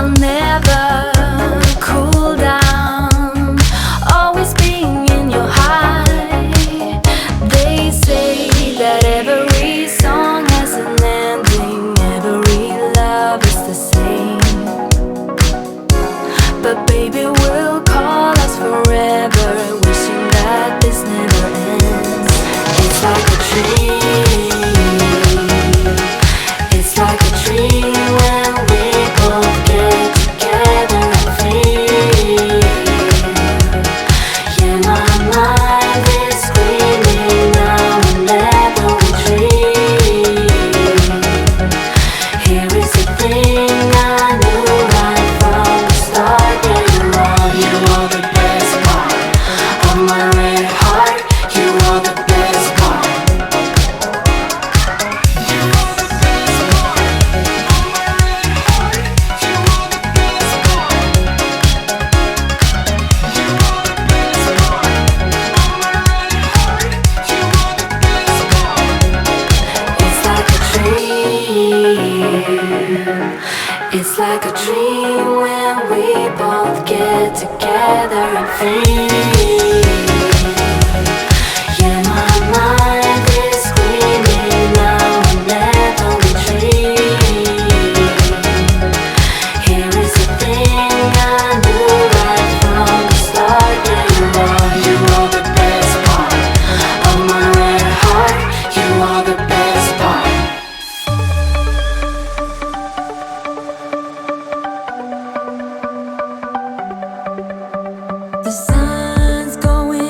I'll never cool down, always being in your high. They say that every song has an ending, every love is the same. But baby, we'll call us forever, wishing that this never ends. It's like a dream, it's like a dream when we both get together and feel. Yeah, my mind is screaming now whenever we dream. Here is the thing I knew right from the start. Yeah, you are the best part of my red heart. You are the best part. You are the best part of my red heart. You are the best part. You are the best part of my red heart. You are the best part. It's like a dream. It's like a dream when we both get together and feel. Yeah, my mind is screaming now whenever we dream. Here is the thing I knew right from the start. Yeah, you are the best part of my red heart. You are the best part. The sun's going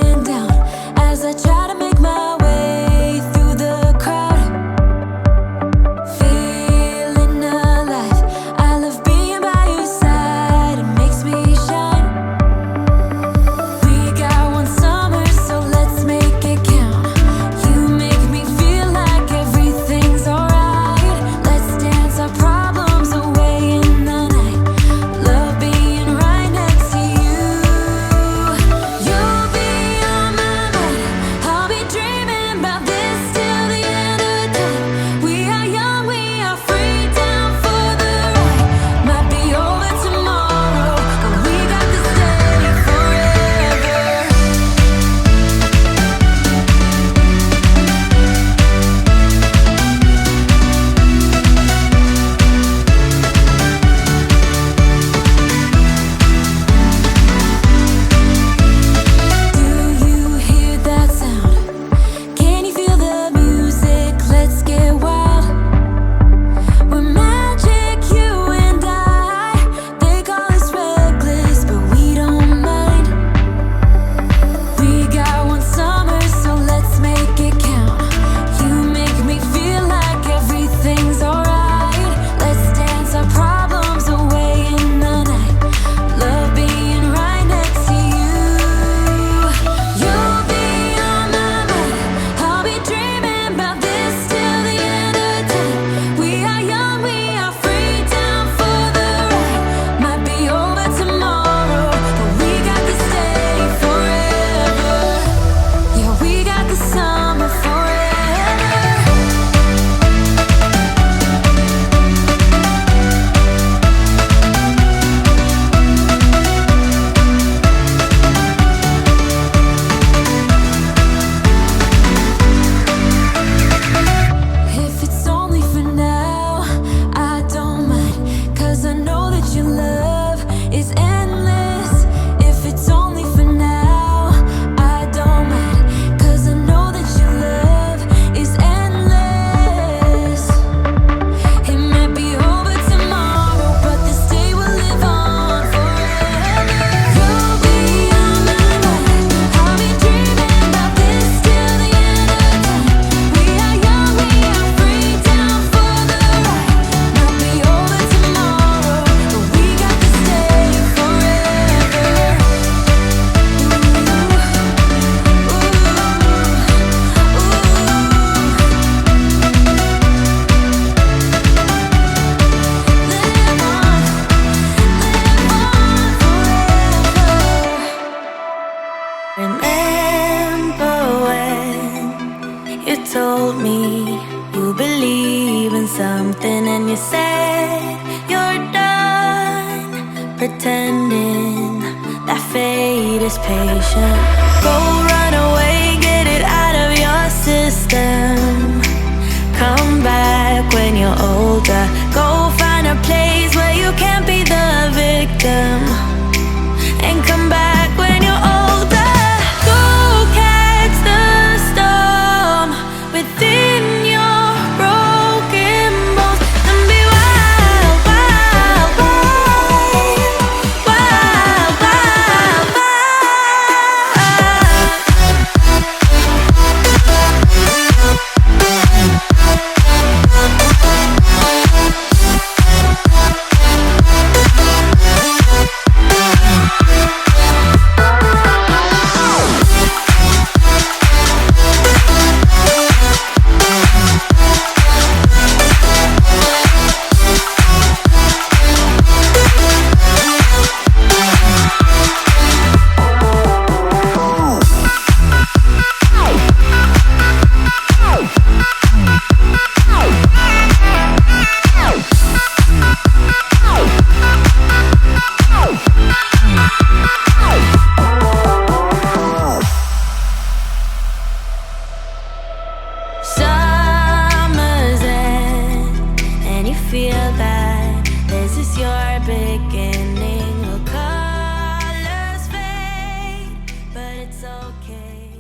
pretending that fate is patient. Go run away, get it out of your system. Come back when you're older. Go find a place where you can't be the victim. And come back when you're older. Go catch the storm within your broken bones and be wild, wild, wild, wild, wild, wild. Summer's end, and you feel that this is your beginning. Well, colors fade, but it's okay.